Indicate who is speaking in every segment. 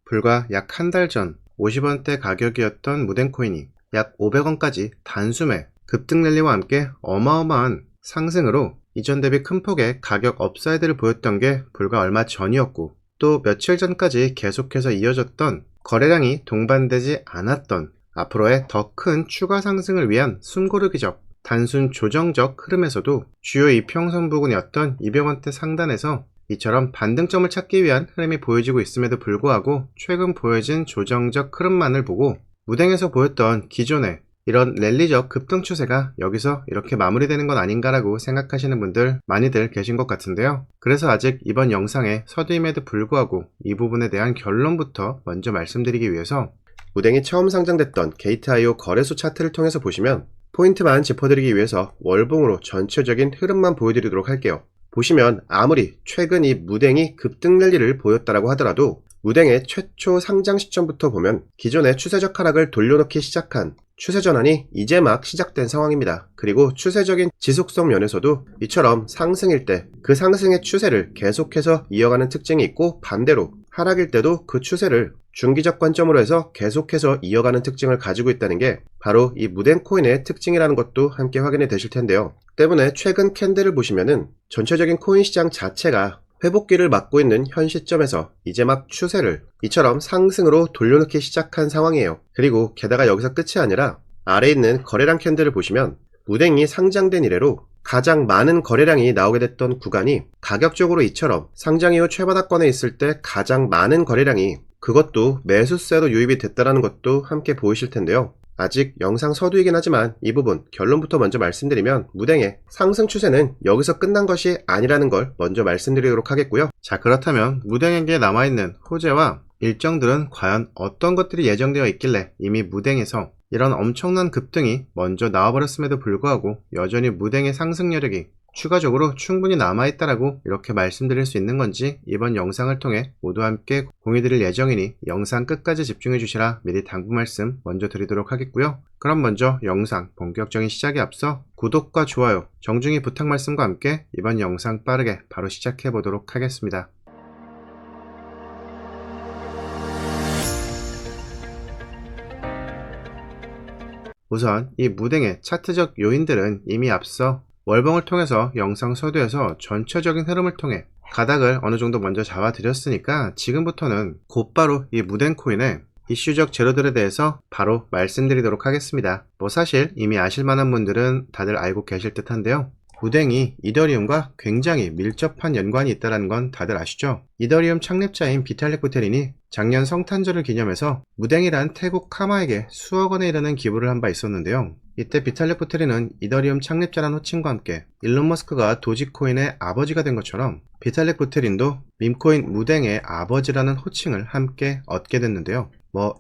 Speaker 1: 불과 약 한 달 전 50원대 가격이었던 무덴코인이 약 500원까지 단숨에 급등 랠리와 함께 어마어마한 상승으로 이전 대비 큰 폭의 가격 업사이드를 보였던 게 불과 얼마 전이었고, 또 며칠 전까지 계속해서 이어졌던 거래량이 동반되지 않았던 앞으로의 더 큰 추가 상승을 위한 숨고르기적 단순 조정적 흐름에서도 주요 이평선 부근이었던 200원대 상단에서 이처럼 반등점을 찾기 위한 흐름이 보여지고 있음에도 불구하고 최근 보여진 조정적 흐름만을 보고 무댕에서 보였던 기존의 이런 랠리적 급등 추세가 여기서 이렇게 마무리되는 건 아닌가라고 생각하시는 분들 많이들 계신 것 같은데요. 그래서 아직 이번 영상에 서두임에도 불구하고 이 부분에 대한 결론부터 먼저 말씀드리기 위해서 무댕이 처음 상장됐던 게이트.io 거래소 차트를 통해서 보시면 포인트만 짚어드리기 위해서 월봉으로 전체적인 흐름만 보여드리도록 할게요. 보시면 아무리 최근 이 무댕이 급등 랠리를 보였다라고 하더라도 무댕의 최초 상장 시점부터 보면 기존의 추세적 하락을 돌려놓기 시작한 추세 전환이 이제 막 시작된 상황입니다. 그리고 추세적인 지속성 면에서도 이처럼 상승일 때 그 상승의 추세를 계속해서 이어가는 특징이 있고, 반대로 하락일 때도 그 추세를 중기적 관점으로 해서 계속해서 이어가는 특징을 가지고 있다는 게 바로 이 무댕코인의 특징이라는 것도 함께 확인이 되실 텐데요. 때문에 최근 캔들을 보시면은 전체적인 코인 시장 자체가 회복기를 맞고 있는 현 시점에서 이제 막 추세를 이처럼 상승으로 돌려놓기 시작한 상황이에요. 그리고 게다가 여기서 끝이 아니라 아래에 있는 거래량 캔들을 보시면 무댕이 상장된 이래로 가장 많은 거래량이 나오게 됐던 구간이 가격적으로 이처럼 상장 이후 최바닥권에 있을 때 가장 많은 거래량이, 그것도 매수세로 유입이 됐다는 것도 함께 보이실 텐데요. 아직 영상 서두이긴 하지만 이 부분 결론부터 먼저 말씀드리면 무댕의 상승 추세는 여기서 끝난 것이 아니라는 걸 먼저 말씀드리도록 하겠고요. 자, 그렇다면 무댕에게 남아있는 호재와 일정들은 과연 어떤 것들이 예정되어 있길래 이미 무댕에서 이런 엄청난 급등이 먼저 나와버렸음에도 불구하고 여전히 무댕의 상승 여력이 추가적으로 충분히 남아있다라고 이렇게 말씀드릴 수 있는 건지 이번 영상을 통해 모두 함께 공유드릴 예정이니 영상 끝까지 집중해 주시라 미리 당부 말씀 먼저 드리도록 하겠고요. 그럼 먼저 영상 본격적인 시작에 앞서 구독과 좋아요 정중히 부탁 말씀과 함께 이번 영상 빠르게 바로 시작해 보도록 하겠습니다. 우선 이 무댕의 차트적 요인들은 이미 앞서 월봉을 통해서 영상 서두에서 전체적인 흐름을 통해 가닥을 어느 정도 먼저 잡아드렸으니까 지금부터는 곧바로 이 무댕코인의 이슈적 재료들에 대해서 바로 말씀드리도록 하겠습니다. 사실 이미 아실만한 분들은 다들 알고 계실 듯 한데요. 무댕이 이더리움과 굉장히 밀접한 연관이 있다는 건 다들 아시죠? 이더리움 창립자인 비탈릭 부테린이 작년 성탄절을 기념해서 무댕이란 태국 카마에게 수억 원에 이르는 기부를 한 바 있었는데요. 이때 비탈릭 부테린은 이더리움 창립자란 호칭과 함께 일론 머스크가 도지코인의 아버지가 된 것처럼 비탈릭 부테린도 밈코인 무댕의 아버지라는 호칭을 함께 얻게 됐는데요.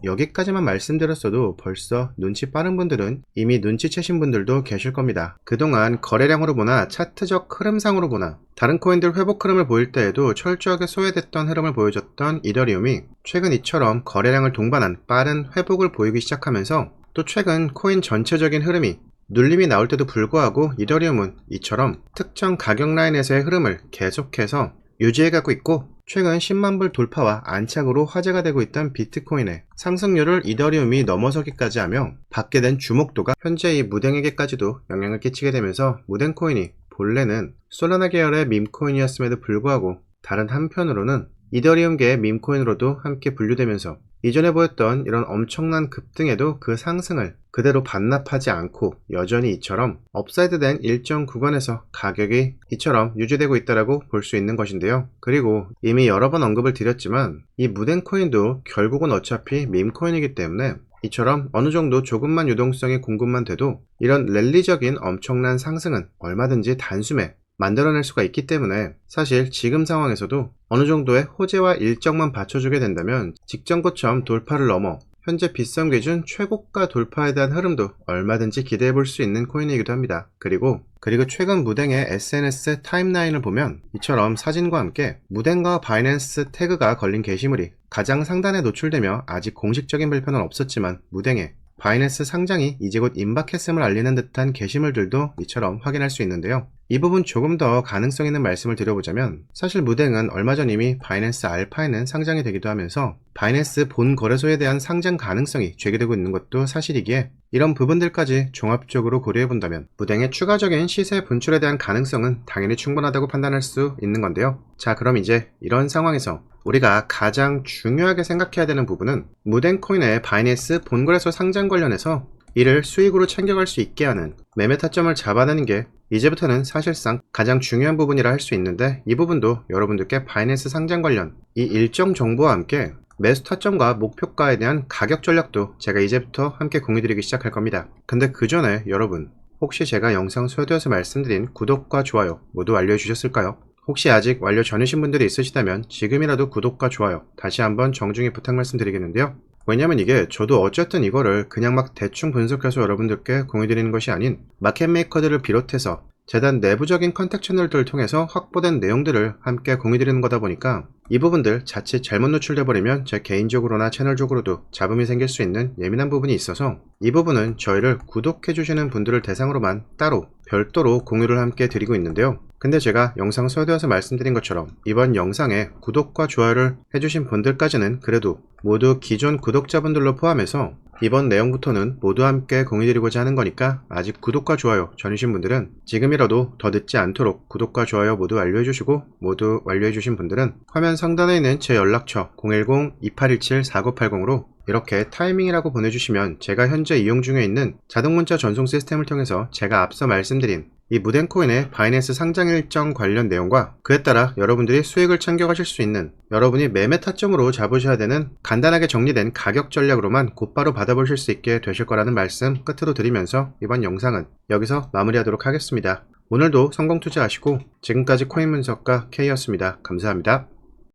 Speaker 1: 여기까지만 말씀드렸어도 벌써 눈치 빠른 분들은 이미 눈치채신 분들도 계실 겁니다. 그동안 거래량으로 보나 차트적 흐름상으로 보나 다른 코인들 회복 흐름을 보일 때에도 철저하게 소외됐던 흐름을 보여줬던 이더리움이 최근 이처럼 거래량을 동반한 빠른 회복을 보이기 시작하면서, 또 최근 코인 전체적인 흐름이 눌림이 나올 때도 불구하고 이더리움은 이처럼 특정 가격 라인에서의 흐름을 계속해서 유지해가고 있고, 최근 10만 불 돌파와 안착으로 화제가 되고 있던 비트코인의 상승률을 이더리움이 넘어서기까지 하며 받게 된 주목도가 현재 이 무댕에게까지도 영향을 끼치게 되면서 무댕코인이 본래는 솔라나 계열의 밈코인이었음에도 불구하고 다른 한편으로는 이더리움계의 밈코인으로도 함께 분류되면서 이전에 보였던 이런 엄청난 급등에도 그 상승을 그대로 반납하지 않고 여전히 이처럼 업사이드된 일정 구간에서 가격이 이처럼 유지되고 있다고 볼 수 있는 것인데요. 그리고 이미 여러 번 언급을 드렸지만 이 무댕코인도 결국은 어차피 밈코인이기 때문에 이처럼 어느 정도 조금만 유동성이 공급만 돼도 이런 랠리적인 엄청난 상승은 얼마든지 단숨에 만들어낼 수가 있기 때문에 사실 지금 상황에서도 어느 정도의 호재와 일정만 받쳐주게 된다면 직전 고점 돌파를 넘어 현재 빗썸 기준 최고가 돌파에 대한 흐름도 얼마든지 기대해 볼 수 있는 코인이기도 합니다. 그리고 최근 무댕의 SNS 타임라인을 보면 이처럼 사진과 함께 무댕과 바이낸스 태그가 걸린 게시물이 가장 상단에 노출되며 아직 공식적인 발표는 없었지만 무댕의 바이낸스 상장이 이제 곧 임박했음을 알리는 듯한 게시물들도 이처럼 확인할 수 있는데요. 이 부분 조금 더 가능성 있는 말씀을 드려보자면, 사실 무댕은 얼마 전 이미 바이낸스 알파에는 상장이 되기도 하면서 바이낸스 본 거래소에 대한 상장 가능성이 제기되고 있는 것도 사실이기에 이런 부분들까지 종합적으로 고려해본다면 무댕의 추가적인 시세 분출에 대한 가능성은 당연히 충분하다고 판단할 수 있는 건데요. 자, 그럼 이제 이런 상황에서 우리가 가장 중요하게 생각해야 되는 부분은 무댕코인의 바이낸스 본거래소 상장 관련해서 이를 수익으로 챙겨갈 수 있게 하는 매매 타점을 잡아내는 게 이제부터는 사실상 가장 중요한 부분이라 할 수 있는데, 이 부분도 여러분들께 바이낸스 상장 관련 이 일정 정보와 함께 매수 타점과 목표가에 대한 가격 전략도 제가 이제부터 함께 공유드리기 시작할 겁니다. 근데 그 전에 여러분, 혹시 제가 영상 소개되어서 말씀드린 구독과 좋아요 모두 완료해 주셨을까요? 혹시 아직 완료 전이신 분들이 있으시다면 지금이라도 구독과 좋아요 다시 한번 정중히 부탁 말씀드리겠는데요. 왜냐면 이게 저도 어쨌든 이거를 그냥 막 대충 분석해서 여러분들께 공유드리는 것이 아닌 마켓메이커들을 비롯해서 재단 내부적인 컨택 채널들을 통해서 확보된 내용들을 함께 공유드리는 거다 보니까 이 부분들 자칫 잘못 노출돼 버리면 제 개인적으로나 채널적으로도 잡음이 생길 수 있는 예민한 부분이 있어서 이 부분은 저희를 구독해 주시는 분들을 대상으로만 따로 별도로 공유를 함께 드리고 있는데요. 근데 제가 영상 소개되어서 말씀드린 것처럼 이번 영상에 구독과 좋아요를 해주신 분들까지는 그래도 모두 기존 구독자분들로 포함해서 이번 내용부터는 모두 함께 공유드리고자 하는 거니까 아직 구독과 좋아요 전이신 분들은 지금이라도 더 늦지 않도록 구독과 좋아요 모두 완료해주시고, 모두 완료해주신 분들은 화면 상단에 있는 제 연락처 010-2817-4980으로 이렇게 타이밍이라고 보내주시면 제가 현재 이용 중에 있는 자동문자 전송 시스템을 통해서 제가 앞서 말씀드린 이 무댕코인의 바이낸스 상장 일정 관련 내용과 그에 따라 여러분들이 수익을 챙겨가실 수 있는, 여러분이 매매 타점으로 잡으셔야 되는 간단하게 정리된 가격 전략으로만 곧바로 받아보실 수 있게 되실 거라는 말씀 끝으로 드리면서 이번 영상은 여기서 마무리하도록 하겠습니다. 오늘도 성공 투자하시고, 지금까지 코인 분석가 K였습니다. 감사합니다.